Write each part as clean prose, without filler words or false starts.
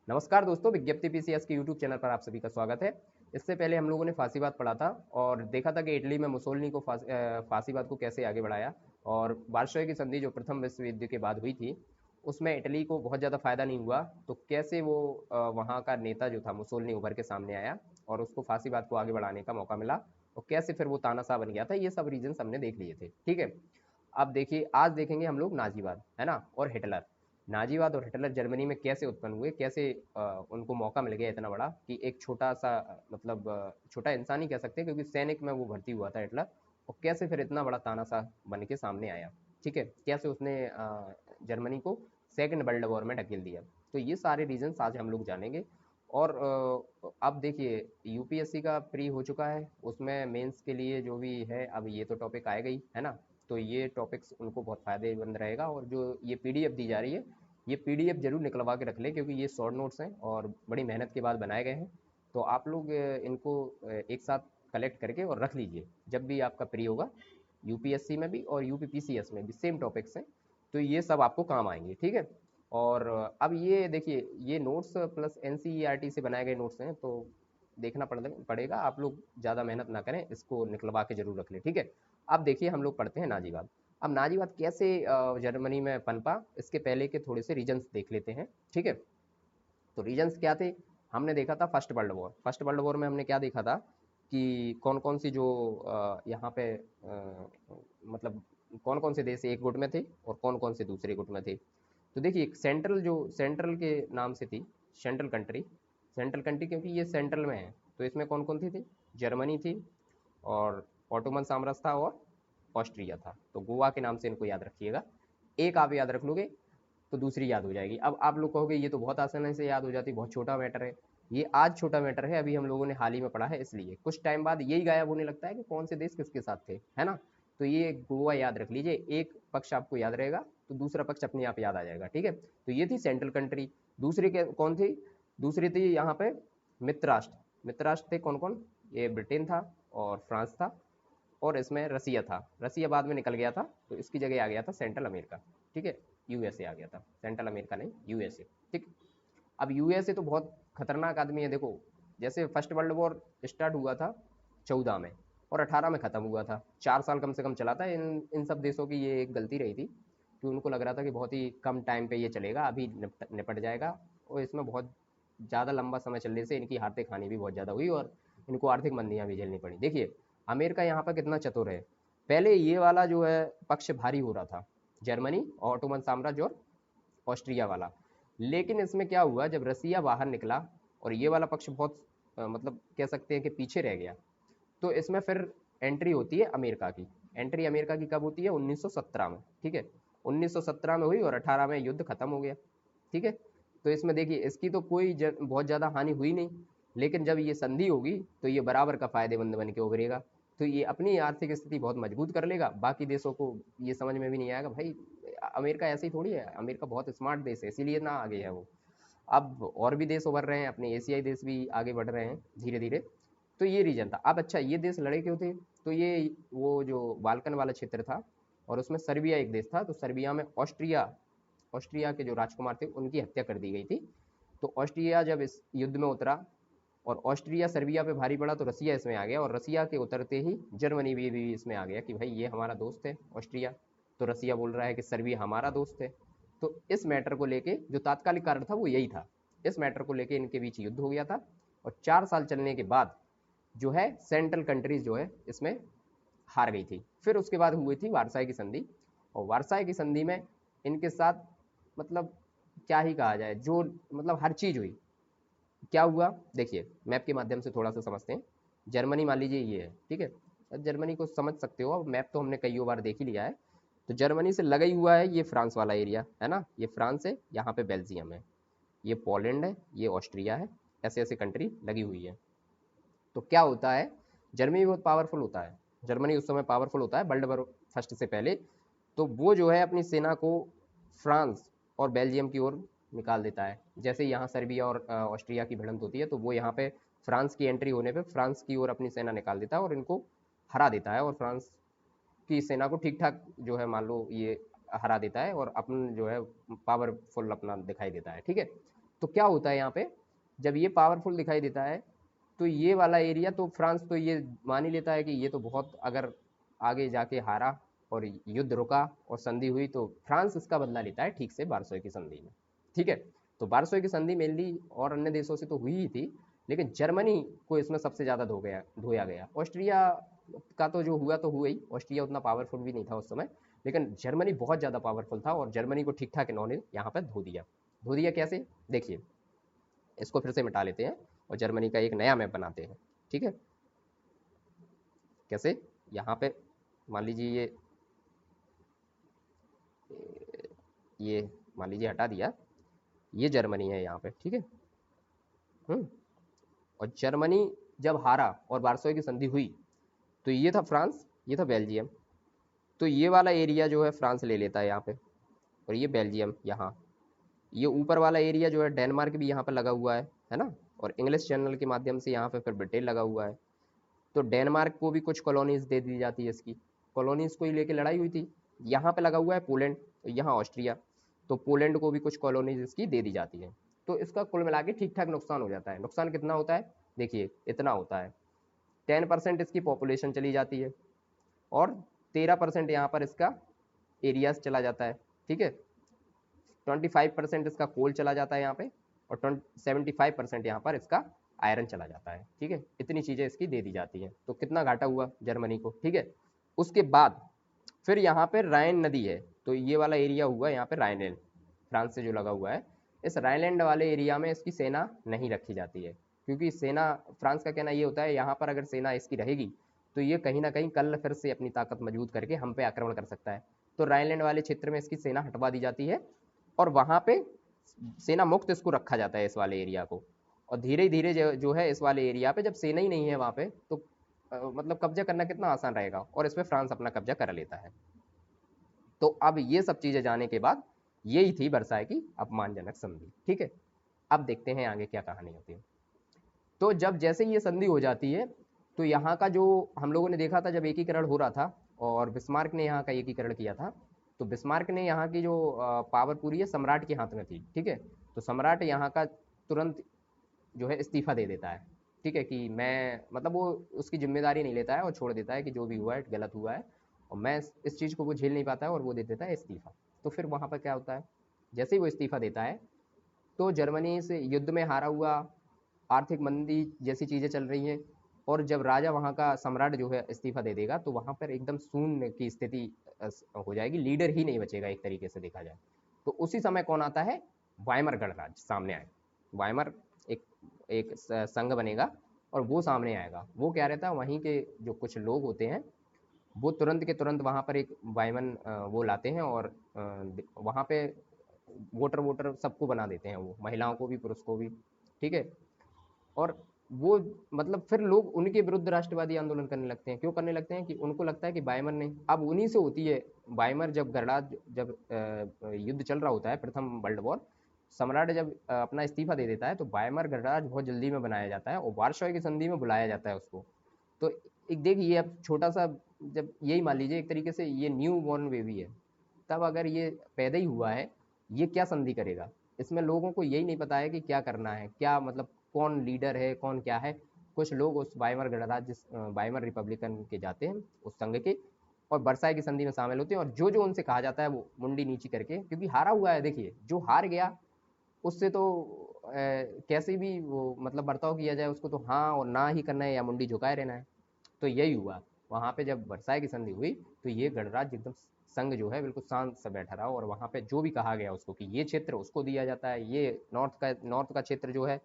नमस्कार दोस्तों, विज्ञप्ति पीसीएस के यूट्यूब चैनल पर आप सभी का स्वागत है। इससे पहले हम लोगों ने फांसीवाद पढ़ा था और देखा था कि इटली में मुसोलिनी को फांसीवाद को कैसे आगे बढ़ाया और वार्शोई की संधि जो प्रथम विश्व युद्ध के बाद हुई थी, उसमें इटली को बहुत ज़्यादा फायदा नहीं हुआ। तो कैसे वो वहाँ का नेता जो था मुसोलिनी उभर के सामने आया और उसको फांसीवाद को आगे बढ़ाने का मौका मिला और कैसे फिर वो तानाशाह बन गया था, ये सब रीजन हमने देख लिए थे। ठीक है, अब देखिए आज देखेंगे हम लोग नाजीवाद, है ना, और हिटलर। नाजीवाद और हिटलर जर्मनी में कैसे उत्पन्न हुए, कैसे उनको मौका मिल गया इतना बड़ा कि एक छोटा सा मतलब छोटा इंसान ही कह सकते हैं, क्योंकि सैनिक में वो भर्ती हुआ था हिटलर, और कैसे फिर इतना बड़ा तानाशाह बन के सामने आया। ठीक है, कैसे उसने जर्मनी को सेकेंड वर्ल्ड वॉर में ढकेल दिया। तो ये सारे रीजन आज हम लोग जानेंगे। और अब देखिए यूपीएससी का प्री हो चुका है, उसमें मेंस के लिए जो भी है अब ये तो टॉपिक आएगा ही, है ना। तो ये टॉपिक्स उनको बहुत फ़ायदेमंद रहेगा। और जो ये पीडीएफ दी जा रही है, ये पीडीएफ जरूर निकलवा के रख लें, क्योंकि ये शॉर्ट नोट्स हैं और बड़ी मेहनत के बाद बनाए गए हैं। तो आप लोग इनको एक साथ कलेक्ट करके और रख लीजिए, जब भी आपका प्री होगा यूपीएससी में भी और यूपीपीसीएस में भी सेम टॉपिक्स हैं, तो ये सब आपको काम आएंगे। ठीक है। और अब ये देखिए, ये नोट्स प्लस एनसीईआरटी से बनाए गए नोट्स हैं, तो देखना पड़ेगा। आप लोग ज़्यादा मेहनत ना करें, इसको निकलवा के जरूर रख लें। ठीक है। अब देखिए हम लोग पढ़ते हैं नाजीवाद। अब नाजीवाद कैसे जर्मनी में पनपा, इसके पहले के थोड़े से रीजन्स देख लेते हैं। ठीक है। तो रीजन्स क्या थे, हमने देखा था first world war. First world war में हमने क्या देखा था कि कौन कौन सी जो यहाँ पे मतलब कौन कौन से देश एक गुट में थे और कौन कौन से दूसरे गुट में थे। तो देखिए सेंट्रल के नाम से थी सेंट्रल कंट्री। सेंट्रल कंट्री क्योंकि ये सेंट्रल में है, तो इसमें कौन कौन थी जर्मनी थी और ऑटोमन साम्राज्य था और ऑस्ट्रिया था। तो गोवा के नाम से इनको याद रखिएगा। एक आप याद रख लोगे तो दूसरी याद हो जाएगी। अब आप लोग कहोगे ये तो बहुत आसानी से याद हो जाती, बहुत छोटा मैटर है। ये आज छोटा मैटर है, अभी हम लोगों ने हाल ही में पढ़ा है, इसलिए कुछ टाइम बाद यही गायब होने लगता है कि कौन से देश किसके साथ थे, है ना। तो ये गोवा याद रख लीजिए, एक पक्ष आपको याद रहेगा तो दूसरा पक्ष अपने आप याद आ जाएगा। ठीक है। तो ये थी सेंट्रल कंट्री। दूसरी के कौन थी, दूसरी थी यहाँ पे मित्र राष्ट्र। मित्र राष्ट्र थे कौन कौन, ये ब्रिटेन था और फ्रांस था और इसमें रसिया था। रसिया बाद में निकल गया था, तो इसकी जगह आ गया था सेंट्रल अमेरिका। ठीक है, यूएसए आ गया था, सेंट्रल अमेरिका नहीं, यूएसए। ठीक। अब यूएसए तो बहुत खतरनाक आदमी है। देखो, जैसे फर्स्ट वर्ल्ड वॉर स्टार्ट हुआ था 14 में और 18 में ख़त्म हुआ था, 4 साल कम से कम चला था। इन सब देशों की ये एक गलती रही थी कि उनको लग रहा था कि बहुत ही कम टाइम पे ये चलेगा, अभी निपट जाएगा। और इसमें बहुत ज़्यादा लंबा समय चलने से इनकी आर्थिक हानि भी बहुत ज़्यादा हुई और इनको आर्थिक मंदियाँ भी झेलनी पड़ी। देखिए अमेरिका यहाँ पर कितना चतुर है, पहले ये वाला जो है पक्ष भारी हो रहा था, जर्मनी ऑटोमन साम्राज्य और ऑस्ट्रिया वाला। लेकिन इसमें क्या हुआ, जब रसिया बाहर निकला और ये वाला पक्ष बहुत मतलब कह सकते हैं कि पीछे रह गया, तो इसमें फिर एंट्री होती है अमेरिका की। एंट्री अमेरिका की कब होती है, 1917 में। ठीक है, 1917 में हुई और 18 में युद्ध खत्म हो गया। ठीक है। तो इसमें देखिए इसकी तो कोई बहुत ज़्यादा हानि हुई नहीं, लेकिन जब ये संधि होगी तो ये बराबर का फायदेमंद बन के उभरेगा। तो ये अपनी आर्थिक स्थिति बहुत मजबूत कर लेगा, बाकी देशों को ये समझ में भी नहीं आएगा भाई अमेरिका ऐसी थोड़ी है, अमेरिका बहुत स्मार्ट देश है, इसीलिए ना आगे है वो। अब और भी देश उभर रहे हैं, अपने एशियाई देश भी आगे बढ़ रहे हैं धीरे धीरे। तो ये रीजन था। अब अच्छा, ये देश लड़े क्यों थे, तो ये वो जो बाल्कन वाला क्षेत्र था और उसमें सर्बिया एक देश था, तो सर्बिया में ऑस्ट्रिया ऑस्ट्रिया के जो राजकुमार थे उनकी हत्या कर दी गई थी। तो ऑस्ट्रिया जब इस युद्ध में उतरा और ऑस्ट्रिया सर्बिया पे भारी पड़ा, तो रसिया इसमें आ गया और रसिया के उतरते ही जर्मनी भी इसमें आ गया कि भाई ये हमारा दोस्त है ऑस्ट्रिया। तो रसिया बोल रहा है कि सर्बिया हमारा दोस्त है। तो इस मैटर को लेके जो तात्कालिक कारण था वो यही था, इस मैटर को लेके इनके बीच युद्ध हो गया था। और 4 साल चलने के बाद जो है सेंट्रल कंट्रीज जो है इसमें हार गई थी। फिर उसके बाद हुई थी वारसाई की संधि, और वारसाई की संधि में इनके साथ मतलब क्या ही कहा जाए, जो मतलब हर चीज़ हुई। क्या हुआ देखिए, मैप के माध्यम से थोड़ा सा समझते हैं। जर्मनी मान लीजिए ये है, ठीक है। अब जर्मनी को समझ सकते हो, अब मैप तो हमने कई बार देख ही लिया है। तो जर्मनी से लगा ही हुआ है ये फ्रांस वाला एरिया, है ना, ये फ्रांस है, यहाँ पे बेल्जियम है, ये पोलैंड है, ये ऑस्ट्रिया है। ऐसे ऐसे कंट्री लगी हुई है। तो क्या होता है, जर्मनी बहुत पावरफुल होता है, जर्मनी उस समय पावरफुल होता है वर्ल्ड वॉर फर्स्ट से पहले। तो वो जो है अपनी सेना को फ्रांस और बेल्जियम की ओर निकाल देता है। जैसे यहाँ सर्बिया और ऑस्ट्रिया की भिड़ंत होती है, तो वो यहाँ पे फ्रांस की एंट्री होने पे फ्रांस की ओर अपनी सेना निकाल देता है और इनको हरा देता है, और फ्रांस की सेना को ठीक ठाक जो है मान लो ये हरा देता है और अपन जो है पावरफुल अपना दिखाई देता है। ठीक है। तो क्या होता है यहाँ पे, जब ये पावरफुल दिखाई देता है तो ये वाला एरिया, तो फ्रांस तो ये मान ही लेता है कि ये तो बहुत, अगर आगे जाके हारा और युद्ध रुका और संधि हुई तो फ्रांस इसका बदला लेता है ठीक से वार्सोई की संधि में। ठीक है, तो वार्सोई की संधि मेनली और अन्य देशों से तो हुई ही थी, लेकिन जर्मनी को इसमें सबसे ज़्यादा धोया गया। ऑस्ट्रिया का तो जो हुआ तो हुआ ही, ऑस्ट्रिया उतना पावरफुल भी नहीं था उस समय, लेकिन जर्मनी बहुत ज़्यादा पावरफुल था और जर्मनी को ठीक ठाक इन्होंने यहाँ पर धो दिया। धो दिया कैसे, देखिए इसको फिर से मिटा लेते हैं और जर्मनी का एक नया मैप बनाते हैं। ठीक है, कैसे, यहाँ पे मान लीजिए ये मान लीजिए हटा दिया, ये जर्मनी है यहाँ पे। ठीक है, और जर्मनी जब हारा और वार्सोई की संधि हुई तो ये था फ्रांस, ये था बेल्जियम, तो ये वाला एरिया जो है फ्रांस ले लेता है यहाँ पे, और ये बेल्जियम यहाँ, ये ऊपर वाला एरिया जो है डेनमार्क भी यहाँ पर लगा हुआ है ना, और इंग्लिश चैनल के माध्यम से यहाँ पे फिर ब्रिटेन लगा हुआ है। तो डेनमार्क को भी कुछ कॉलोनीज दे दी जाती है इसकी, कॉलोनीज को ही लेके लड़ाई हुई थी। यहाँ पे लगा हुआ है पोलैंड, तो यहाँ ऑस्ट्रिया, तो पोलैंड को भी कुछ कॉलोनीज इसकी दे दी जाती है। तो इसका कुल मिला के ठीक ठाक नुकसान हो जाता है। नुकसान कितना होता है, देखिए इतना होता है, 10% इसकी पॉपुलेशन चली जाती है और 13% यहाँ पर इसका एरियाज चला जाता है। ठीक है, 25% इसका कोल चला जाता है यहाँ पे, और 75% यहाँ पर इसका आयरन चला जाता है। ठीक है, इतनी चीज़ें इसकी दे दी जाती हैं, तो कितना घाटा हुआ जर्मनी को। ठीक है, उसके बाद फिर यहाँ पे राइन नदी है, तो ये वाला एरिया हुआ यहाँ पे राइनलैंड, फ्रांस से जो लगा हुआ है, इस राइनलैंड वाले एरिया में इसकी सेना नहीं रखी जाती है, क्योंकि सेना, फ्रांस का कहना ये होता है यहाँ पर अगर सेना इसकी रहेगी तो ये कहीं ना कहीं कल फिर से अपनी ताकत मजबूत करके हम पे आक्रमण कर सकता है। तो राइनलैंड वाले क्षेत्र में इसकी सेना हटवा दी जाती है और वहाँ पे सेना मुक्त इसको रखा जाता है इस वाले एरिया को। और धीरे धीरे जो है इस वाले एरिया पे जब सेना ही नहीं है वहाँ पे, तो मतलब कब्जा करना कितना आसान रहेगा, और इसमें फ्रांस अपना कब्जा कर लेता है। तो अब ये सब चीज़ें जाने के बाद यही थी वर्साय की अपमानजनक संधि। ठीक है, अब देखते हैं आगे क्या कहानी होती है। तो जब जैसे ये संधि हो जाती है तो यहाँ का जो हम लोगों ने देखा था जब एकीकरण हो रहा था और बिस्मार्क ने यहाँ का एकीकरण किया था, तो बिस्मार्क ने यहाँ की जो पावर पूरी है सम्राट के हाथ में थी। ठीक है, तो सम्राट यहाँ का तुरंत जो है इस्तीफा दे देता है। ठीक है, कि मैं मतलब वो उसकी जिम्मेदारी नहीं लेता है और छोड़ देता है कि जो भी हुआ है गलत हुआ है, और मैं इस चीज़ को वो झेल नहीं पाता है और वो दे देता है इस्तीफा। तो फिर वहाँ पर क्या होता है, जैसे ही वो इस्तीफा देता है तो जर्मनी से युद्ध में हारा हुआ, आर्थिक मंदी जैसी चीज़ें चल रही हैं, और जब राजा वहाँ का सम्राट जो है इस्तीफा दे देगा तो वहाँ पर एकदम शून्य की स्थिति हो जाएगी, लीडर ही नहीं बचेगा एक तरीके से देखा जाए। तो उसी समय कौन आता है, वाइमर गणराज्य सामने आए। वाइमर एक एक संघ बनेगा और वो सामने आएगा। वो क्या रहता है, वहीं के जो कुछ लोग होते हैं वो तुरंत के तुरंत वहाँ पर एक वाइमन वो लाते हैं और वहाँ पे वोटर वोटर सबको बना देते हैं, वो महिलाओं को भी पुरुष को भी। ठीक है, और वो मतलब फिर लोग उनके विरुद्ध राष्ट्रवादी आंदोलन करने लगते हैं। क्यों करने लगते हैं कि उनको लगता है कि वाइमर ने, अब उन्हीं से होती है वाइमर, जब गणराज्य जब युद्ध चल रहा होता है प्रथम वर्ल्ड वॉर, सम्राट जब अपना इस्तीफा दे देता है तो वाइमर गणराज्य बहुत जल्दी में बनाया जाता है और वार्शॉय की संधि में बुलाया जाता है उसको। तो एक देखिए अब छोटा सा, जब यही मान लीजिए एक तरीके से ये न्यू बॉर्न बेबी है, तब अगर ये पैदा ही हुआ है, ये क्या संधि करेगा, इसमें लोगों को यही नहीं पता है कि क्या करना है, क्या मतलब कौन लीडर है कौन क्या है। कुछ लोग उस वाइमर गणराज्य वाइमर रिपब्लिकन के जाते हैं उस संघ के, और वर्साई की संधि में शामिल होते हैं, और जो जो उनसे कहा जाता है वो मुंडी नीची करके, क्योंकि हारा हुआ है, देखिए जो हार गया उससे तो कैसे भी वो मतलब बर्ताव किया जाए उसको, तो हाँ और ना ही करना है या मुंडी झुकाए रहना है। तो यही हुआ वहाँ पे जब वर्साई की संधि हुई, तो ये गणराज्य एकदम संघ जो है बिल्कुल शांत से बैठा रहा, और वहाँ पे जो भी कहा गया उसको कि ये क्षेत्र उसको दिया जाता है, ये नॉर्थ का क्षेत्र जो है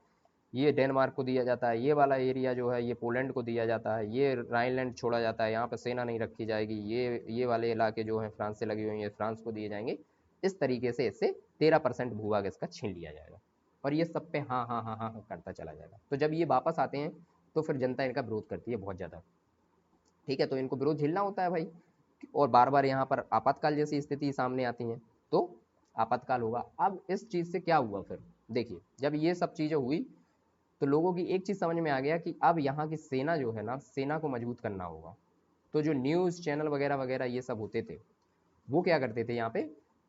ये डेनमार्क को दिया जाता है, ये वाला एरिया जो है ये पोलैंड को दिया जाता है, ये राइनलैंड छोड़ा जाता है, यहाँ पे सेना नहीं रखी जाएगी, ये वाले इलाके जो हैं फ्रांस से लगे हुए हैं ये फ्रांस को दिए जाएंगे। इस तरीके से इससे 13% भूभाग इसका छीन लिया जाएगा, और ये सब पे हाँ हाँ हाँ हाँ करता चला जाएगा। तो जब ये वापस आते हैं तो फिर जनता इनका विरोध करती है बहुत ज़्यादा। ठीक है, तो इनको विरोध झेलना होता है भाई, और बार बार यहाँ पर आपातकाल जैसी स्थिति सामने आती है, तो आपातकाल होगा। अब इस चीज़ से क्या हुआ फिर, देखिए जब ये सब चीज़ें हुई तो लोगों की एक चीज़ समझ में आ गया कि अब यहाँ की सेना जो है ना, सेना को मजबूत करना होगा। तो जो न्यूज़ चैनल वगैरह वगैरह ये सब होते थे वो क्या करते थे यहाँ पे,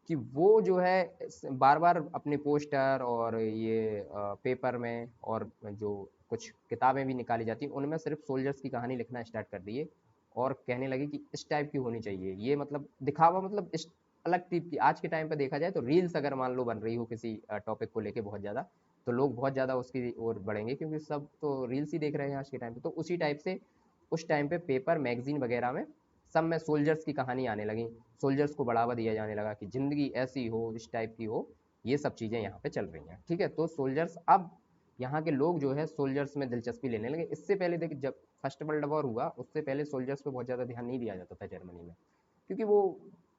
कि वो जो है बार बार अपने पोस्टर और ये पेपर में और जो कुछ किताबें भी निकाली जाती हैं उनमें सिर्फ सोल्जर्स की कहानी लिखना स्टार्ट कर दिए और कहने लगे कि इस टाइप की होनी चाहिए, ये मतलब दिखावा, मतलब इस अलग टाइप की। आज के टाइम पे देखा जाए तो रील्स अगर मान लो बन रही हो किसी टॉपिक को लेके बहुत ज़्यादा, तो लोग बहुत ज़्यादा उसकी ओर बढ़ेंगे क्योंकि सब तो रील्स ही देख रहे हैं आज के टाइम पे। तो उसी टाइप से उस टाइम पे पेपर मैगजीन वगैरह में सब में सोल्जर्स की कहानी आने लगी, सोल्जर्स को बढ़ावा दिया जाने लगा कि ज़िंदगी ऐसी हो, इस टाइप की हो, ये सब चीज़ें यहाँ पे चल रही हैं। ठीक है, तो सोल्जर्स अब यहाँ के लोग जो है सोल्जर्स में दिलचस्पी लेने लगे। इससे पहले देखिए जब फर्स्ट वर्ल्ड वॉर हुआ उससे पहले सोल्जर्स पे बहुत ज़्यादा ध्यान नहीं दिया जाता था जर्मनी में, क्योंकि वो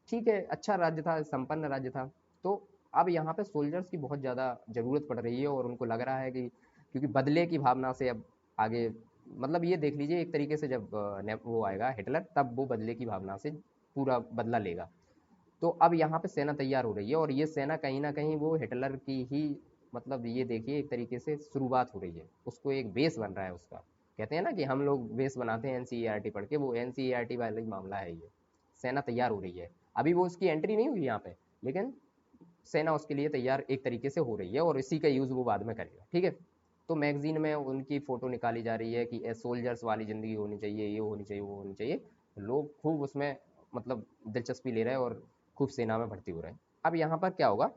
ठीक है अच्छा राज्य था, संपन्न राज्य था। तो अब यहाँ पे सोल्जर्स की बहुत ज़्यादा ज़रूरत पड़ रही है और उनको लग रहा है कि क्योंकि बदले की भावना से अब आगे, मतलब ये देख लीजिए एक तरीके से जब वो आएगा हिटलर, तब वो बदले की भावना से पूरा बदला लेगा। तो अब यहाँ पे सेना तैयार हो रही है और ये सेना कहीं ना कहीं वो हिटलर की ही, मतलब ये देखिए एक तरीके से शुरुआत हो रही है, उसको एक बेस बन रहा है उसका। कहते हैं ना कि हम लोग बेस बनाते हैं एनसीईआरटी पढ़ के, वो एनसीईआरटी वाला ही मामला है ये। सेना तैयार हो रही है, अभी वो उसकी एंट्री नहीं हुई यहाँ पे, लेकिन सेना उसके लिए तैयार एक तरीके से हो रही है और इसी का यूज़ वो बाद में करेगा। ठीक है, तो मैगजीन में उनकी फ़ोटो निकाली जा रही है कि सोल्जर्स वाली ज़िंदगी होनी चाहिए, ये होनी चाहिए, वो होनी चाहिए। लोग खूब उसमें मतलब दिलचस्पी ले रहे हैं और खूब सेना में भर्ती हो रहे हैं। अब यहाँ पर क्या होगा,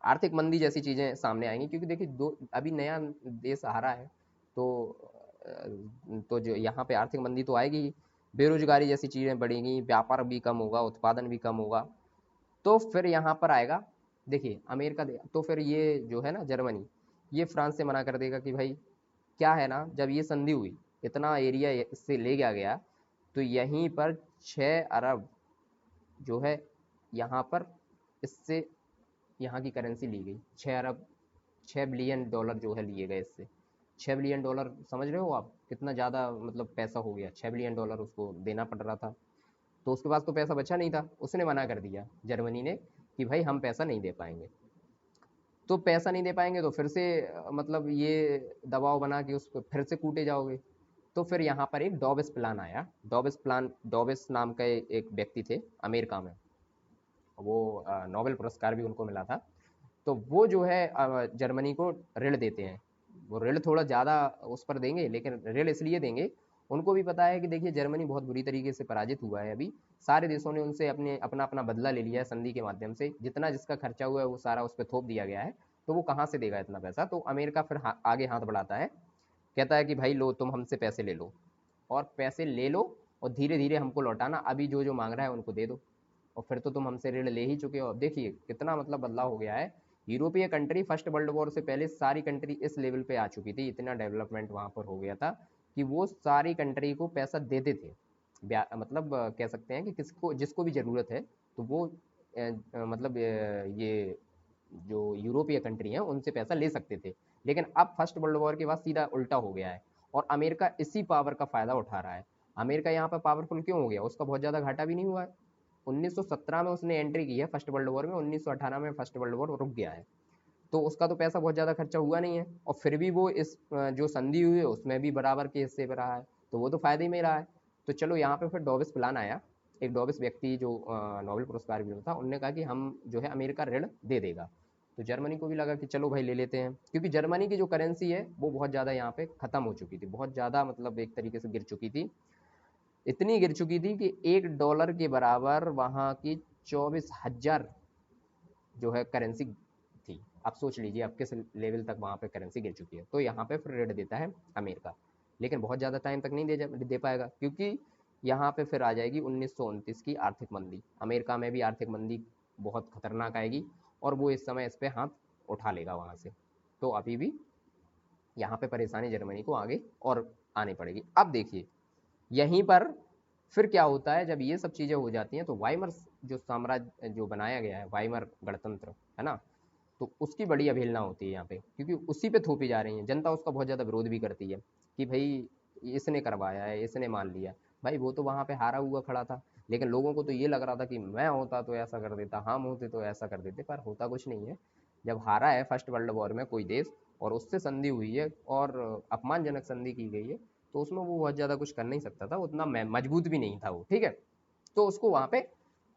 आर्थिक मंदी जैसी चीज़ें सामने आएंगी क्योंकि देखिए दो अभी नया देश आ रहा है, तो तो जो यहाँ पे आर्थिक मंदी तो आएगी ही, बेरोजगारी जैसी चीज़ें बढ़ेंगी, व्यापार भी कम होगा, उत्पादन भी कम होगा। तो फिर यहाँ पर आएगा, देखिए अमेरिका तो फिर ये जो है ना जर्मनी, ये फ्रांस से मना कर देगा कि भाई क्या है ना, जब ये संधि हुई इतना एरिया इससे ले गया गया, तो यहीं पर 6 अरब जो है यहाँ पर इससे यहाँ की करेंसी ली गई। 6 अरब, $6 बिलियन जो है लिए गए इससे। $6 बिलियन समझ रहे हो आप कितना ज़्यादा मतलब पैसा हो गया, $6 बिलियन उसको देना पड़ रहा था। तो उसके पास तो पैसा बचा नहीं था, उसने मना कर दिया जर्मनी ने कि भाई हम पैसा नहीं दे पाएंगे। तो पैसा नहीं दे पाएंगे तो फिर से मतलब ये दबाव बना कि उस पर फिर से कूटे जाओगे। तो फिर यहाँ पर एक डॉबस प्लान आया, डॉबस प्लान, डॉबस नाम का एक व्यक्ति थे अमेरिका में, वो नोबेल पुरस्कार भी उनको मिला था। तो वो जो है जर्मनी को ऋण देते हैं। वो ऋण थोड़ा ज़्यादा उस पर देंगे, लेकिन ऋण इसलिए देंगे, उनको भी पता है कि देखिए जर्मनी बहुत बुरी तरीके से पराजित हुआ है अभी, सारे देशों ने उनसे अपने अपना अपना बदला ले लिया है संधि के माध्यम से, जितना जिसका खर्चा हुआ है वो सारा उस पर थोप दिया गया है। तो वो कहाँ से देगा इतना पैसा, तो अमेरिका फिर आगे हाथ बढ़ाता है, कहता है कि भाई लो तुम हमसे पैसे ले लो, और पैसे ले लो और धीरे धीरे हमको लौटाना, अभी जो जो मांग रहा है उनको दे दो, और फिर तो तुम हमसे ऋण ले ही चुके हो। देखिए कितना मतलब बदलाव हो गया है। यूरोपीय कंट्री फर्स्ट वर्ल्ड वॉर से पहले सारी कंट्री इस लेवल पे आ चुकी थी, इतना डेवलपमेंट वहाँ पर हो गया था कि वो सारी कंट्री को पैसा देते थे। मतलब कह सकते हैं कि किसको जिसको भी ज़रूरत है तो वो मतलब ये जो यूरोपीय कंट्री हैं उनसे पैसा ले सकते थे। लेकिन अब फर्स्ट वर्ल्ड वॉर के बाद सीधा उल्टा हो गया है और अमेरिका इसी पावर का फ़ायदा उठा रहा है। अमेरिका यहाँ पर पावरफुल क्यों हो गया, उसका बहुत ज़्यादा घाटा भी नहीं हुआ है। 1917 में उसने एंट्री की है फर्स्ट वर्ल्ड वॉर में, 1918 में फर्स्ट वर्ल्ड वॉर रुक गया है, तो उसका तो पैसा बहुत ज़्यादा खर्चा हुआ नहीं है और फिर भी वो इस जो संधि हुई है उसमें भी बराबर के हिस्से पर रहा है, तो वो तो फायदे में रहा है। तो चलो यहाँ पे फिर डॉबिस प्लान आया, एक डॉबिस व्यक्ति जो नोबेल पुरस्कार विजेता था, उनने कहा कि हम जो है अमेरिका ऋण दे देगा। तो जर्मनी को भी लगा कि चलो भाई ले लेते हैं, क्योंकि जर्मनी की जो करेंसी है वो बहुत ज़्यादा यहाँ पे ख़त्म हो चुकी थी, बहुत ज़्यादा मतलब एक तरीके से गिर चुकी थी, इतनी गिर चुकी थी कि $1 के बराबर वहाँ की 24,000 जो है करेंसी थी। आप सोच लीजिए अब किस लेवल तक वहाँ पे करेंसी गिर चुकी है। तो यहाँ पे फिर रेट देता है अमेरिका, लेकिन बहुत ज़्यादा टाइम तक नहीं दे पाएगा, क्योंकि यहाँ पे फिर आ जाएगी 1929 की आर्थिक मंदी, अमेरिका में भी आर्थिक मंदी बहुत खतरनाक आएगी और वो इस समय इस पर हाथ उठा लेगा वहाँ से। तो अभी भी यहाँ पे परेशानी जर्मनी को आगे और आनी पड़ेगी। अब देखिए यहीं पर फिर क्या होता है, जब ये सब चीज़ें हो जाती हैं तो वाइमर जो साम्राज्य जो बनाया गया है, वाइमर गणतंत्र है ना, तो उसकी बड़ी अवहेलना होती है यहाँ पे, क्योंकि उसी पे थोपी जा रही है, जनता उसका बहुत ज़्यादा विरोध भी करती है कि भाई इसने करवाया है, इसने मान लिया। भाई वो तो वहाँ पे हारा हुआ खड़ा था, लेकिन लोगों को तो ये लग रहा था कि मैं होता तो ऐसा कर देता, हम होते तो ऐसा कर देते, पर होता कुछ नहीं है। जब हारा है फर्स्ट वर्ल्ड वॉर में कोई देश और उससे संधि हुई है और अपमानजनक संधि की गई है, तो उसमें वो बहुत ज़्यादा कुछ कर नहीं सकता था, उतना मजबूत भी नहीं था वो, ठीक है। तो उसको वहाँ पे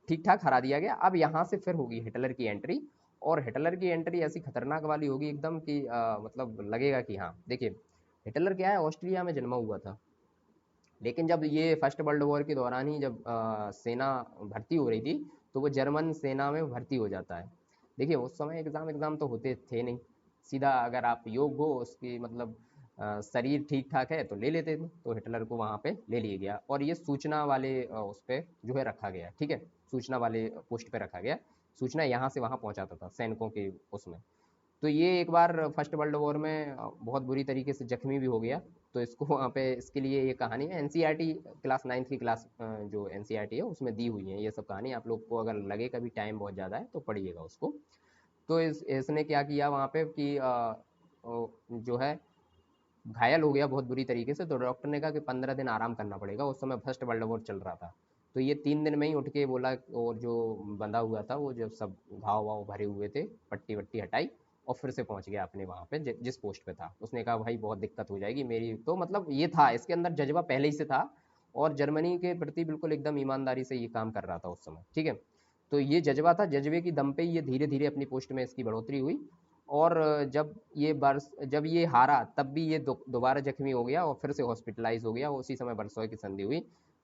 ठीक ठाक हरा दिया गया। अब यहाँ से फिर होगी हिटलर की एंट्री, और हिटलर की एंट्री ऐसी खतरनाक वाली होगी एकदम कि मतलब लगेगा कि हाँ देखिए, हिटलर क्या है, ऑस्ट्रिया में जन्मा हुआ था, लेकिन जब ये फर्स्ट वर्ल्ड वॉर के दौरान ही जब सेना भर्ती हो रही थी, तो वो जर्मन सेना में भर्ती हो जाता है। देखिए उस समय एग्ज़ाम एग्ज़ाम तो होते थे नहीं, सीधा अगर आप योग्य हो, उसकी मतलब शरीर ठीक ठाक है तो ले लेते थे, तो हिटलर को वहाँ पे ले लिया गया, और ये सूचना वाले उस पर जो है रखा गया, ठीक है, सूचना वाले पोस्ट पे रखा गया, सूचना यहाँ से वहाँ पहुँचाता था सैनिकों के उसमें। तो ये एक बार फर्स्ट वर्ल्ड वॉर में बहुत बुरी तरीके से जख्मी भी हो गया, तो इसको वहाँ पे इसके लिए ये कहानी है, एनसीईआरटी क्लास 9th की क्लास जो एनसीईआरटी है उसमें दी हुई है ये सब कहानी, आप लोग को अगर लगे कभी टाइम बहुत ज़्यादा है तो पढ़िएगा उसको। तो इसने क्या किया वहाँ पे कि जो है घायल हो गया बहुत बुरी तरीके से, तो डॉक्टर ने कहा कि 15 दिन आराम करना पड़ेगा, उस समय फर्स्ट वर्ल्ड वॉर चल रहा था। तो ये 3 दिन में ही उठ के बोला, और जो बंधा हुआ था वो जो सब घाव वाव भरे हुए थे, पट्टी वट्टी हटाई, और फिर से पहुंच गया अपने वहाँ पे जिस पोस्ट पे था। उसने कहा भाई बहुत दिक्कत हो जाएगी मेरी, तो मतलब ये था इसके अंदर जज्बा पहले ही से था, और जर्मनी के प्रति बिल्कुल एकदम ईमानदारी से ये काम कर रहा था उस समय, ठीक है। तो ये जज्बा था, जज्बे की दम पे ये धीरे धीरे अपनी पोस्ट में इसकी बढ़ोतरी हुई, और जब ये हारा तब भी ये दोबारा जख्मी हो गया और फिर से हॉस्पिटलाइज हो गया, उसी समय वर्सोय की संधि हुई।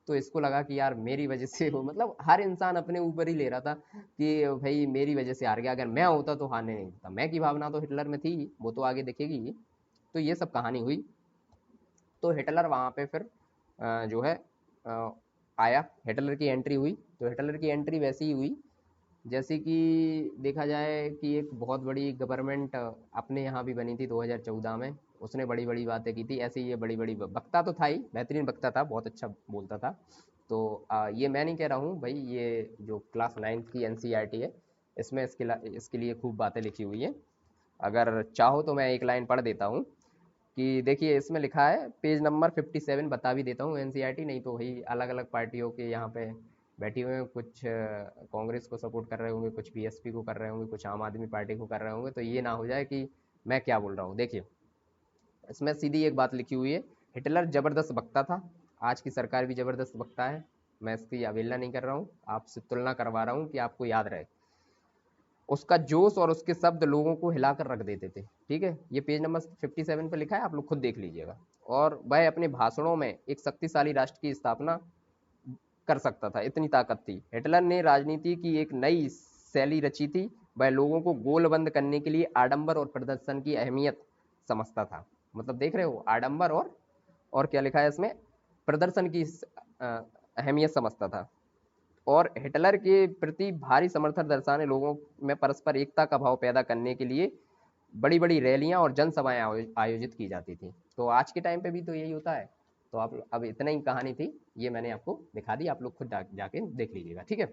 तो इसको लगा कि यार मेरी वजह से हो, मतलब हर इंसान अपने ऊपर ही ले रहा था कि भाई मेरी वजह से हार गया, अगर मैं होता तो हारने नहीं देता, मैं की भावना तो हिटलर में थी, वो तो आगे दिखेगी ही। तो ये सब कहानी हुई। तो हिटलर वहाँ पे फिर जो है अ, आया, हिटलर की एंट्री हुई। तो हिटलर की एंट्री वैसी ही हुई जैसे कि देखा जाए कि एक बहुत बड़ी गवर्नमेंट अपने यहाँ भी बनी थी 2014 में, उसने बड़ी बड़ी बातें की थी, ऐसे ही ये बड़ी बड़ी वक्ता तो था ही, बेहतरीन वक्ता था, बहुत अच्छा बोलता था। तो ये मैं नहीं कह रहा हूँ भाई, ये जो क्लास 9th की एनसीईआरटी है इसमें इसके लिए खूब बातें लिखी हुई है। अगर चाहो तो मैं एक लाइन पढ़ देता हूँ कि देखिए इसमें लिखा है, पेज नंबर 57 बता भी देता हूँ, एनसीईआरटी नहीं तो वही अलग अलग पार्टियों के यहाँ पे बैठे हुए हैं, कुछ कांग्रेस को सपोर्ट कर रहे होंगे, कुछ बीएसपी को कर रहे होंगे, कुछ आम आदमी पार्टी को कर रहे होंगे, तो ये ना हो जाए कि मैं क्या बोल रहा हूँ। देखिए इसमें सीधी एक बात लिखी हुई है, हिटलर जबरदस्त वक्ता था, आज की सरकार भी जबरदस्त वक्ता है, मैं इसकी अवहेलना नहीं कर रहा हूँ, आपसे तुलना करवा रहा हूँ कि आपको याद रहे। उसका जोश और उसके शब्द लोगों को हिलाकर रख देते थे, ठीक है, ये पेज नंबर 57 पे लिखा है, आप लोग खुद देख लीजिएगा। और वह अपने भाषणों में एक शक्तिशाली राष्ट्र की स्थापना कर सकता था, इतनी ताकत थी। हिटलर ने राजनीति की एक नई शैली रची थी, वह लोगों को गोलबंद करने के लिए आडंबर और प्रदर्शन की अहमियत समझता था। मतलब देख रहे हो, आडंबर और क्या लिखा है इसमें, प्रदर्शन की अहमियत समझता था। और हिटलर के प्रति भारी समर्थन दर्शाने लोगों में परस्पर एकता का भाव पैदा करने के लिए बड़ी बड़ी रैलियां और जनसभाएं आयोजित की जाती थी। तो आज के टाइम पे भी तो यही होता है। तो आप अब इतना ही कहानी थी, ये मैंने आपको दिखा दी, आप लोग खुद जाके देख लीजिएगा, ठीक है।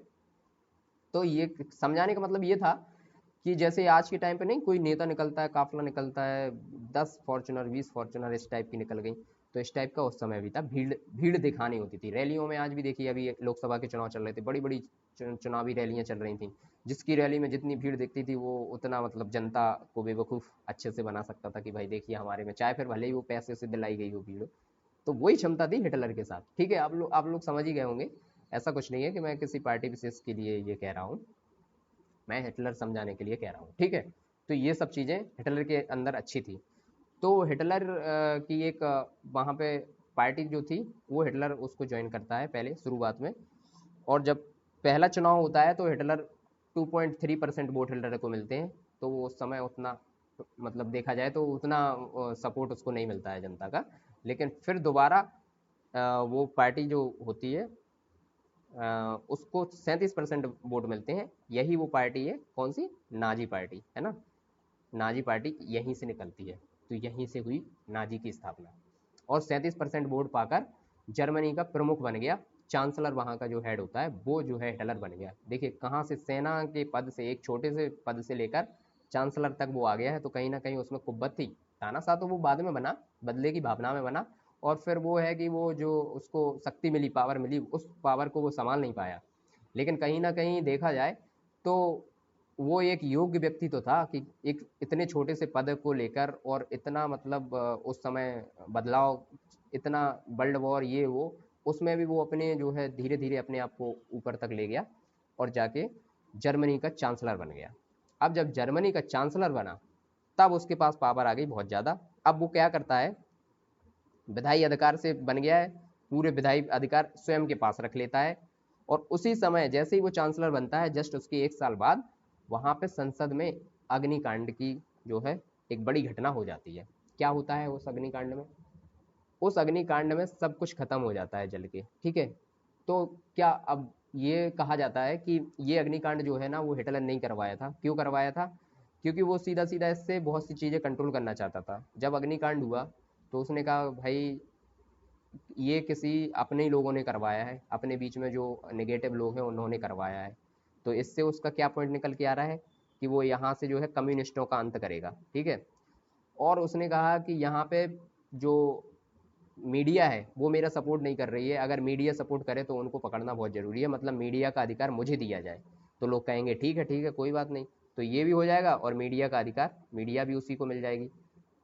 तो ये समझाने का मतलब ये था कि जैसे आज के टाइम पे नहीं कोई नेता निकलता है, काफिला निकलता है, 10 फॉर्चुनर 20 फॉर्चुनर इस टाइप की निकल गई, तो इस टाइप का उस समय भी था, भीड़ भीड़ दिखानी होती थी रैलियों में। आज भी देखिए, अभी लोकसभा के चुनाव चल रहे थे, बड़ी बड़ी चुनावी रैलियां चल रही थी, जिसकी रैली में जितनी भीड़ दिखती थी वो उतना मतलब जनता को बेवकूफ़ अच्छे से बना सकता था कि भाई देखिए हमारे में, चाहे फिर भले ही वो पैसे से दिलाई गई हो भीड़। तो वही क्षमता थी हिटलर के साथ, ठीक है, आप लोग समझ ही गए होंगे। ऐसा कुछ नहीं है कि मैं किसी पार्टी विशेष के लिए ये कह रहा हूँ, मैं हिटलर समझाने के लिए कह रहा हूँ, ठीक है। तो ये सब चीज़ें हिटलर के अंदर अच्छी थी। तो हिटलर की एक वहाँ पे पार्टी जो थी, वो हिटलर उसको ज्वाइन करता है पहले शुरुआत में, और जब पहला चुनाव होता है तो हिटलर 2.3% वोट हिटलर को मिलते हैं। तो वो उस समय उतना, मतलब देखा जाए तो उतना सपोर्ट उसको नहीं मिलता है जनता का। लेकिन फिर दोबारा वो पार्टी जो होती है उसको 37% वोट मिलते हैं। यही वो पार्टी है, कौन सी, नाजी पार्टी है ना, नाजी पार्टी यहीं से निकलती है। तो यहीं से हुई नाजी की स्थापना, और 37% वोट पाकर जर्मनी का प्रमुख बन गया, चांसलर वहाँ का जो हेड होता है वो जो है हिटलर बन गया। देखिए कहाँ से सेना के पद से, एक छोटे से पद से लेकर चांसलर तक वो आ गया है, तो कहीं ना कहीं उसमें कुब्बत थी। तानाशाह तो वो बाद में बना, बदले की भावना में बना, और फिर वो है कि वो जो उसको शक्ति मिली, पावर मिली, उस पावर को वो संभाल नहीं पाया। लेकिन कहीं ना कहीं देखा जाए तो वो एक योग्य व्यक्ति तो था कि एक इतने छोटे से पद को लेकर, और इतना मतलब उस समय बदलाव, इतना वर्ल्ड वॉर ये वो, उसमें भी वो अपने जो है धीरे धीरे अपने आप को ऊपर तक ले गया, और जाके जर्मनी का चांसलर बन गया। अब जब जर्मनी का चांसलर बना तब उसके पास पावर आ गई बहुत ज़्यादा। अब वो क्या करता है, विधायी अधिकार से बन गया है, पूरे विधायी अधिकार स्वयं के पास रख लेता है। और उसी समय जैसे ही वो चांसलर बनता है, जस्ट उसके 1 साल बाद वहाँ पे संसद में अग्निकांड की जो है एक बड़ी घटना हो जाती है। क्या होता है उस अग्निकांड में? उस अग्निकांड में सब कुछ खत्म हो जाता है जल के, ठीक है। तो क्या अब ये कहा जाता है कि ये अग्निकांड जो है ना वो हिटलर नहीं करवाया था। क्यों करवाया था? क्योंकि वो सीधा सीधा इससे बहुत सी चीज़ें कंट्रोल करना चाहता था। जब अग्निकांड हुआ तो उसने कहा भाई ये किसी अपने ही लोगों ने करवाया है, अपने बीच में जो नेगेटिव लोग हैं उन्होंने करवाया है। तो इससे उसका क्या पॉइंट निकल के आ रहा है कि वो यहाँ से जो है कम्युनिस्टों का अंत करेगा, ठीक है। और उसने कहा कि यहाँ पे जो मीडिया है वो मेरा सपोर्ट नहीं कर रही है, अगर मीडिया सपोर्ट करे तो उनको पकड़ना बहुत ज़रूरी है, मतलब मीडिया का अधिकार मुझे दिया जाए। तो लोग कहेंगे ठीक है कोई बात नहीं, तो ये भी हो जाएगा और मीडिया का अधिकार मीडिया भी उसी को मिल जाएगी,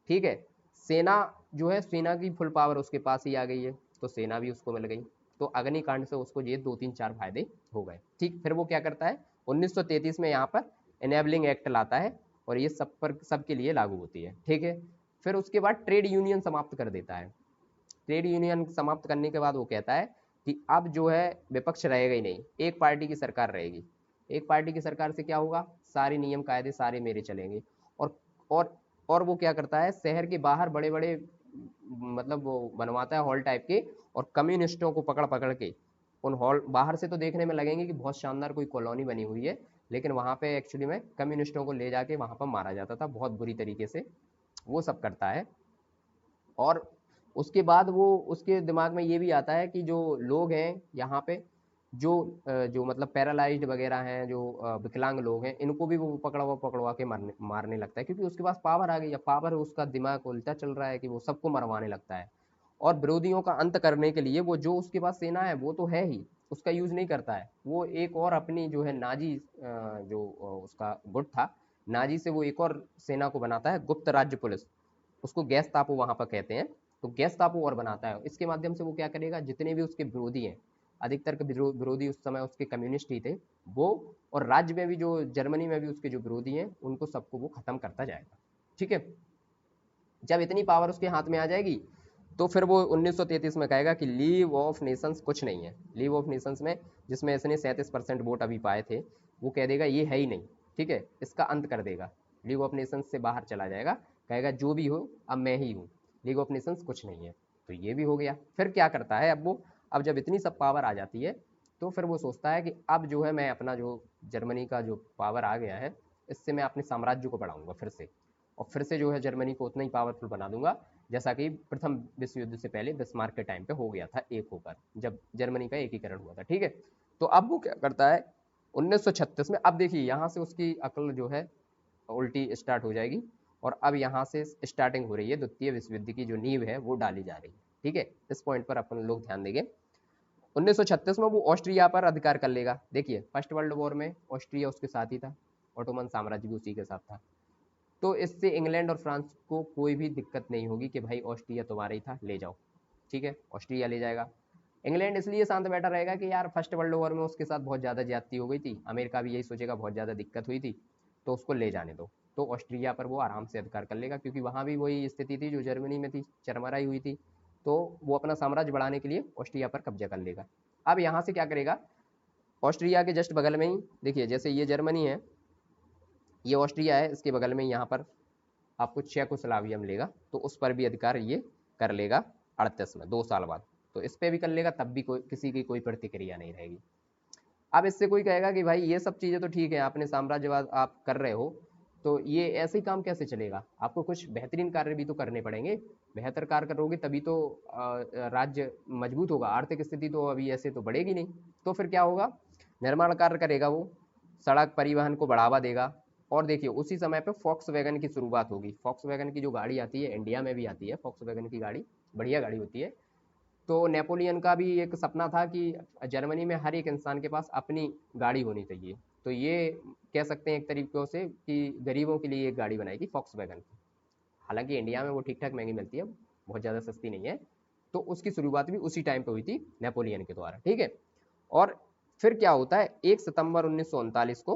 ठीक है। सेना जो है, सेना की फुल पावर उसके पास ही आ गई है, तो सेना भी उसको मिल गई। तो अग्निकांड से उसको ये 2 3 4 फायदे हो गए, ठीक। फिर वो क्या करता है, 1933 में यहाँ पर इनेबलिंग एक्ट लाता है और ये सब पर सबके लिए लागू होती है, ठीक है। फिर उसके बाद ट्रेड यूनियन समाप्त कर देता है। ट्रेड यूनियन समाप्त करने के बाद वो कहता है कि अब जो है विपक्ष रहेगा ही नहीं, एक पार्टी की सरकार रहेगी। एक पार्टी की सरकार से क्या होगा, सारे नियम कायदे सारे मेरे चलेंगे। और और और वो क्या करता है, शहर के बाहर बड़े बड़े मतलब वो बनवाता है हॉल टाइप के, और कम्युनिस्टों को पकड़ पकड़ के उन हॉल, बाहर से तो देखने में लगेंगे कि बहुत शानदार कोई कॉलोनी बनी हुई है, लेकिन वहाँ पे एक्चुअली में कम्युनिस्टों को ले जाके वहाँ पर मारा जाता था बहुत बुरी तरीके से। वो सब करता है। और उसके बाद वो, उसके दिमाग में ये भी आता है कि जो लोग हैं यहाँ पे, जो मतलब पैरालाइज्ड वगैरह हैं, जो विकलांग लोग हैं, इनको भी वो पकड़वा पकड़वा के मारने मारने लगता है, क्योंकि उसके पास पावर आ गई है। पावर, उसका दिमाग उल्टा चल रहा है कि वो सबको मरवाने लगता है। और विरोधियों का अंत करने के लिए वो जो उसके पास सेना है वो तो है ही, उसका यूज नहीं करता है। वो एक और अपनी जो है नाजी जो उसका गुट था, नाजी से वो एक और सेना को बनाता है, गुप्त राज्य पुलिस, उसको गैस तापो वहां पर कहते हैं। तो गैस तापो और बनाता है। इसके माध्यम से वो क्या करेगा, जितने भी उसके विरोधी हैं, अधिकतर के विरोधी उस समय उसके कम्युनिस्ट ही थे वो, और राज्य में भी जो जर्मनी में भी उसके जो विरोधी हैं उनको सबको वो खत्म करता जाएगा, ठीक है। जब इतनी पावर उसके हाथ में आ जाएगी तो फिर वो 1933 में कहेगा कि लीग ऑफ नेशंस कुछ नहीं है। लीग ऑफ नेशंस में, जिसमें इसने 37% वोट अभी पाए थे, वो कह देगा ये है ही नहीं, ठीक है, इसका अंत कर देगा। लीग ऑफ नेशंस से बाहर चला जाएगा, कहेगा जो भी हो अब मैं ही हूँ, लीग ऑफ नेशंस कुछ नहीं है। तो ये भी हो गया। फिर क्या करता है अब वो, अब जब इतनी सब पावर आ जाती है तो फिर वो सोचता है कि अब जो है मैं अपना जो जर्मनी का जो पावर आ गया है, इससे मैं अपने साम्राज्य को बढ़ाऊंगा फिर से, और फिर से जो है जर्मनी को उतना ही पावरफुल बना दूंगा जैसा कि प्रथम विश्व युद्ध से पहले बिस्मार्क के टाइम पे हो गया था, एक होकर, जब जर्मनी का एकीकरण हुआ था, ठीक है। तो अब वो क्या करता है 1936 में, अब देखिए यहाँ से उसकी अकल जो है उल्टी स्टार्ट हो जाएगी, और अब यहाँ से स्टार्टिंग हो रही है द्वितीय विश्व युद्ध की, जो नींव है वो डाली जा रही है, ठीक है। इस पॉइंट पर अपन लोग ध्यान देंगे। 1936 में वो ऑस्ट्रिया पर अधिकार कर लेगा। देखिए फर्स्ट वर्ल्ड वॉर में ऑस्ट्रिया उसके साथ ही था, ऑटोमन साम्राज्य भी उसी के साथ था। तो इससे इंग्लैंड और फ्रांस को कोई भी दिक्कत नहीं होगी कि भाई ऑस्ट्रिया तुम्हारा ही था, ले जाओ, ठीक है, ऑस्ट्रिया ले जाएगा। इंग्लैंड इसलिए शांत बैठा रहेगा कि यार फर्स्ट वर्ल्ड वॉर में उसके साथ बहुत ज़्यादा ज्यादती हो गई थी, अमेरिका भी यही सोचेगा बहुत ज़्यादा दिक्कत हुई थी, तो उसको ले जाने दो। तो ऑस्ट्रिया पर वो आराम से अधिकार कर लेगा, क्योंकि वहाँ भी वही स्थिति थी जो जर्मनी में थी, चरमराई हुई थी। तो वो अपना साम्राज्य बढ़ाने के लिए ऑस्ट्रिया पर कब्जा कर लेगा। अब यहाँ से क्या करेगा, ऑस्ट्रिया के जस्ट बगल में ही देखिए, जैसे ये जर्मनी है, ये ऑस्ट्रिया है, इसके बगल में यहाँ पर आपको चेकोस्लोवाकिया मिलेगा, तो उस पर भी अधिकार ये कर लेगा 38 में, 2 साल बाद। तो इस पर भी कर लेगा, तब भी कोई किसी की कोई प्रतिक्रिया नहीं रहेगी। अब इससे कोई कहेगा कि भाई ये सब चीज़ें तो ठीक है, आपने साम्राज्यवाद आप कर रहे हो, तो ये ऐसे ही काम कैसे चलेगा, आपको कुछ बेहतरीन कार्य भी तो करने पड़ेंगे। बेहतर कार्य करोगे तभी तो राज्य मजबूत होगा, आर्थिक स्थिति तो अभी ऐसे तो बढ़ेगी नहीं। तो फिर क्या होगा, निर्माण कार्य करेगा वो, सड़क परिवहन को बढ़ावा देगा। और देखिए उसी समय पे फॉक्स वैगन की शुरुआत होगी। फॉक्स वैगन की जो गाड़ी आती है, इंडिया में भी आती है फॉक्स वैगन की गाड़ी, बढ़िया गाड़ी होती है। तो नेपोलियन का भी एक सपना था कि जर्मनी में हर एक इंसान के पास अपनी गाड़ी होनी चाहिए। तो ये कह सकते हैं एक तरीकों से कि गरीबों के लिए एक गाड़ी बनाई थी फॉक्स वैगन। हालांकि इंडिया में वो ठीक ठाक महंगी मिलती है, बहुत ज़्यादा सस्ती नहीं है। तो उसकी शुरुआत भी उसी टाइम पे हुई थी नेपोलियन के द्वारा, ठीक है। और फिर क्या होता है, 1 सितंबर 1939 को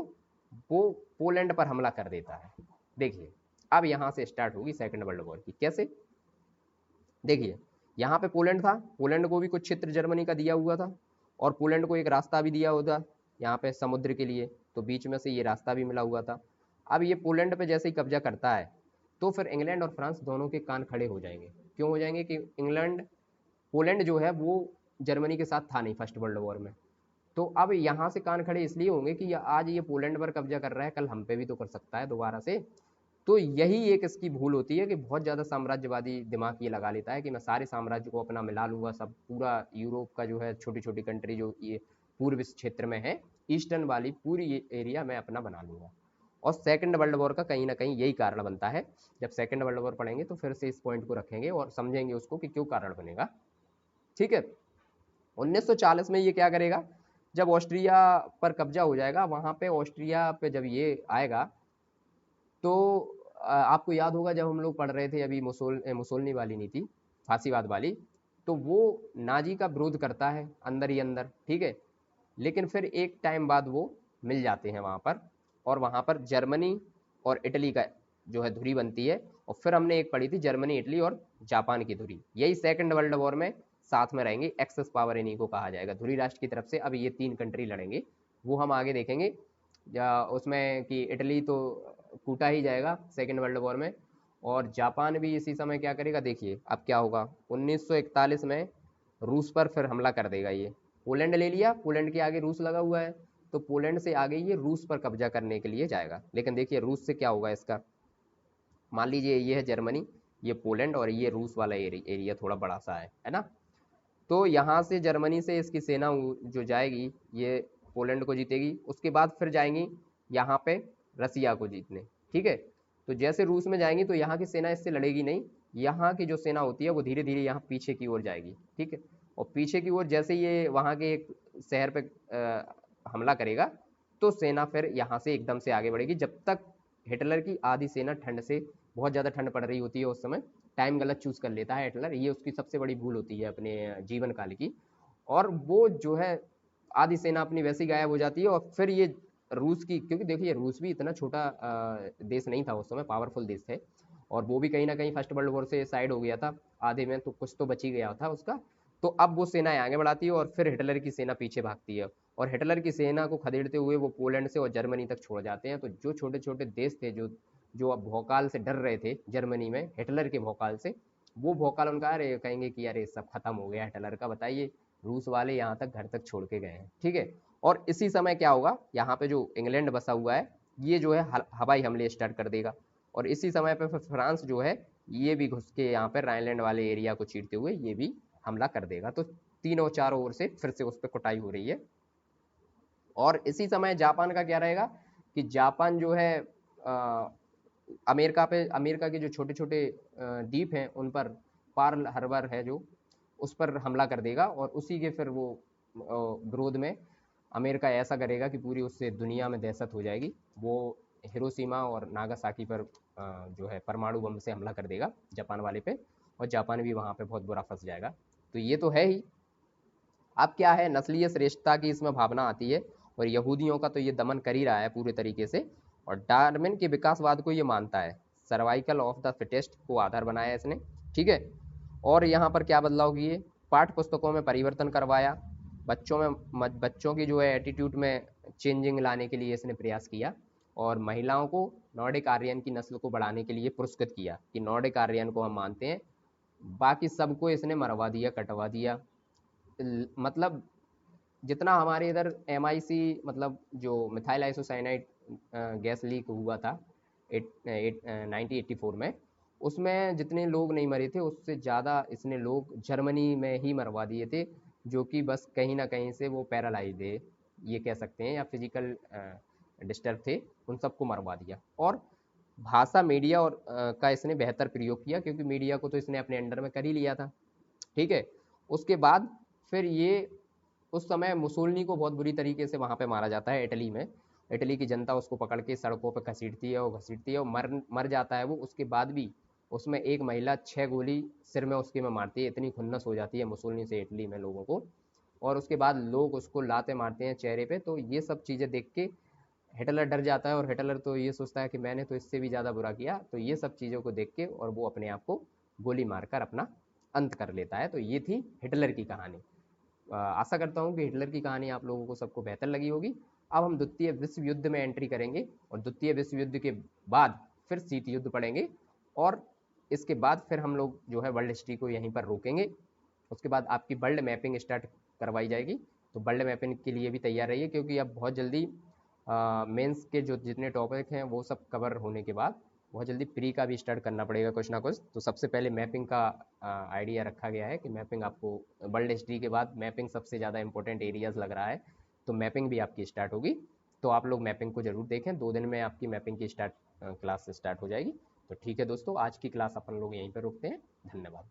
वो पोलैंड पर हमला कर देता है। देखिए अब यहाँ से स्टार्ट होगी सेकेंड वर्ल्ड वॉर की। कैसे, देखिए यहाँ पे पोलैंड था, पोलैंड को भी कुछ क्षेत्र जर्मनी का दिया हुआ था और पोलैंड को एक रास्ता भी दिया हुआ था यहाँ पे समुद्र के लिए, तो बीच में से ये रास्ता भी मिला हुआ था। अब ये पोलैंड पे जैसे ही कब्जा करता है तो फिर इंग्लैंड और फ्रांस दोनों के कान खड़े हो जाएंगे। क्यों हो जाएंगे कि इंग्लैंड, पोलैंड जो है वो जर्मनी के साथ था नहीं फर्स्ट वर्ल्ड वॉर में, तो अब यहाँ से कान खड़े इसलिए होंगे कि आज ये पोलैंड पर कब्जा कर रहा है, कल हम पे भी तो कर सकता है दोबारा से। तो यही एक इसकी भूल होती है कि बहुत ज़्यादा साम्राज्यवादी दिमाग ये लगा लेता है कि मैं सारे साम्राज्य को अपना मिला लूँगा, सब पूरा यूरोप का जो है छोटी छोटी कंट्री जो ये पूर्व क्षेत्र में है, ईस्टर्न वाली पूरी एरिया मैं अपना बना लूँगा। और सेकंड वर्ल्ड वॉर का कहीं ना कहीं यही कारण बनता है। जब सेकंड वर्ल्ड वॉर पढ़ेंगे तो फिर से इस पॉइंट को रखेंगे और समझेंगे उसको कि क्यों कारण बनेगा। ठीक है, 1940 में ये क्या करेगा, जब ऑस्ट्रिया पर कब्जा हो जाएगा, वहाँ पे ऑस्ट्रिया पे जब ये आएगा तो आपको याद होगा जब हम लोग पढ़ रहे थे अभी मुसोलिनी वाली नीति, फांसीवाद वाली, तो वो नाजी का विरोध करता है अंदर ही अंदर, ठीक है, लेकिन फिर एक टाइम बाद वो मिल जाते हैं वहाँ पर, और वहाँ पर जर्मनी और इटली का जो है धुरी बनती है। और फिर हमने एक पढ़ी थी जर्मनी, इटली और जापान की धुरी, यही सेकंड वर्ल्ड वॉर में साथ में रहेंगे, एक्सेस पावर इन्हीं को कहा जाएगा धुरी राष्ट्र की तरफ से। अब ये 3 कंट्री लड़ेंगे, वो हम आगे देखेंगे उसमें कि इटली तो कूटा ही जाएगा सेकेंड वर्ल्ड वॉर में, और जापान भी इसी समय क्या करेगा। देखिए अब क्या होगा, 1941 में रूस पर फिर हमला कर देगा। ये पोलैंड ले लिया, पोलैंड के आगे रूस लगा हुआ है, तो पोलैंड से आगे ये रूस पर कब्जा करने के लिए जाएगा। लेकिन देखिए रूस से क्या होगा इसका, मान लीजिए ये है जर्मनी, ये पोलैंड, और ये रूस वाला एरिया थोड़ा बड़ा सा है ना। तो यहाँ से जर्मनी से इसकी सेना जो जाएगी ये पोलैंड को जीतेगी, उसके बाद फिर जाएंगी यहाँ पे रसिया को जीतने, ठीक है। तो जैसे रूस में जाएंगी तो यहाँ की सेना इससे लड़ेगी नहीं, यहाँ की जो सेना होती है वो धीरे धीरे यहाँ पीछे की ओर जाएगी, ठीक है। और पीछे की ओर जैसे ये वहाँ के एक शहर पे हमला करेगा तो सेना फिर यहाँ से एकदम से आगे बढ़ेगी, जब तक हिटलर की आधी सेना ठंड से, बहुत ज़्यादा ठंड पड़ रही होती है उस समय, टाइम गलत चूज कर लेता है हिटलर, ये उसकी सबसे बड़ी भूल होती है अपने जीवन काल की। और वो जो है आधी सेना अपनी वैसी गायब हो जाती है, और फिर ये रूस की, क्योंकि देखिए रूस भी इतना छोटा देश नहीं था उस समय, पावरफुल देश थे, और वो भी कहीं ना कहीं फर्स्ट वर्ल्ड वॉर से साइड हो गया था आधे में, तो कुछ तो बच ही गया था उसका। तो अब वो सेना आगे बढ़ाती है और फिर हिटलर की सेना पीछे भागती है, और हिटलर की सेना को खदेड़ते हुए वो पोलैंड से और जर्मनी तक छोड़ जाते हैं। तो जो छोटे छोटे देश थे जो जो अब भौकाल से डर रहे थे जर्मनी में, हिटलर के भौकाल से, वो भौकाल उनका अरे कहेंगे कि अरे सब खत्म हो गया हिटलर का, बताइए रूस वाले यहाँ तक घर तक छोड़ के गए हैं, ठीक है। और इसी समय क्या होगा, यहाँ पे जो इंग्लैंड बसा हुआ है ये जो है हवाई हमले स्टार्ट कर देगा, और इसी समय पे फिर फ्रांस जो है ये भी घुस के यहाँ पे राइनलैंड वाले एरिया को चीरते हुए ये भी हमला कर देगा। तो तीनों चारों ओर से फिर से उस पर कुटाई हो रही है। और इसी समय जापान का क्या रहेगा कि जापान जो है अमेरिका के जो छोटे छोटे द्वीप हैं उन पर, पार्ल हार्बर है जो, उस पर हमला कर देगा, और उसी के फिर वो विरोध में अमेरिका ऐसा करेगा कि पूरी उससे दुनिया में दहशत हो जाएगी। वो हिरोशिमा और नागासाकी पर जो है परमाणु बम से हमला कर देगा जापान वाले पे, और जापान भी वहाँ पे बहुत बुरा फंस जाएगा। तो ये तो है ही। अब क्या है, नस्लीय श्रेष्ठता की इसमें भावना आती है, और यहूदियों का तो ये दमन कर ही रहा है पूरे तरीके से, और डार्विन के विकासवाद को ये मानता है, सर्वाइकल ऑफ द फिटेस्ट को आधार बनाया इसने, ठीक है। और यहाँ पर क्या बदलाव किए, पाठ्य पुस्तकों में परिवर्तन करवाया, बच्चों की जो है एटीट्यूड में चेंजिंग लाने के लिए इसने प्रयास किया, और महिलाओं को नॉर्डिक आर्यन की नस्ल को बढ़ाने के लिए पुरस्कृत किया कि नॉर्डिक आर्यन को हम मानते हैं, बाकी सबको इसने मरवा दिया, कटवा दिया। मतलब जितना हमारे इधर MIC, मतलब जो मिथाइल आइसोसाइनाइड गैस लीक हुआ था 1984 में, उसमें जितने लोग नहीं मरे थे उससे ज़्यादा इसने लोग जर्मनी में ही मरवा दिए थे, जो कि बस कहीं ना कहीं से वो पैरालाइज थे ये कह सकते हैं, या फिजिकल डिस्टर्ब थे, उन सबको मरवा दिया। और भाषा मीडिया और का इसने बेहतर प्रयोग किया, क्योंकि मीडिया को तो इसने अपने अंडर में कर ही लिया था, ठीक है। उसके बाद फिर ये उस समय मुसोलिनी को बहुत बुरी तरीके से वहाँ पे मारा जाता है इटली में, इटली की जनता उसको पकड़ के सड़कों पर घसीटती है और घसीटती है, और मर जाता है वो। उसके बाद भी उसमें एक महिला 6 गोली सिर में उसके में मारती है, इतनी खुन्नस हो जाती है मुसोलिनी से इटली में लोगों को। और उसके बाद लोग उसको लाते मारते हैं चेहरे पे। तो ये सब चीज़ें देख के हिटलर डर जाता है और हिटलर तो ये सोचता है कि मैंने तो इससे भी ज़्यादा बुरा किया। तो ये सब चीज़ों को देख के और वो अपने आप को गोली मारकर अपना अंत कर लेता है। तो ये थी हिटलर की कहानी। आशा करता हूँ कि हिटलर की कहानी आप लोगों को सबको बेहतर लगी होगी। अब हम द्वितीय विश्व युद्ध में एंट्री करेंगे और द्वितीय विश्व युद्ध के बाद फिर शीत युद्ध पढ़ेंगे और इसके बाद फिर हम लोग जो है वर्ल्ड हिस्ट्री को यहीं पर रोकेंगे। उसके बाद आपकी वर्ल्ड मैपिंग स्टार्ट करवाई जाएगी। तो वर्ल्ड मैपिंग के लिए भी तैयार रहिए, क्योंकि अब बहुत जल्दी मेंस के जो जितने टॉपिक हैं वो सब कवर होने के बाद बहुत जल्दी प्री का भी स्टार्ट करना पड़ेगा कुछ ना कुछ। तो सबसे पहले मैपिंग का आइडिया रखा गया है कि मैपिंग आपको वर्ल्ड हिस्ट्री के बाद मैपिंग सबसे ज़्यादा इंपॉर्टेंट एरियाज लग रहा है। तो मैपिंग भी आपकी स्टार्ट होगी। तो आप लोग मैपिंग को जरूर देखें, 2 दिन में आपकी मैपिंग की क्लास स्टार्ट हो जाएगी। तो ठीक है दोस्तों, आज की क्लास अपन लोग यहीं पर रोकते हैं। धन्यवाद।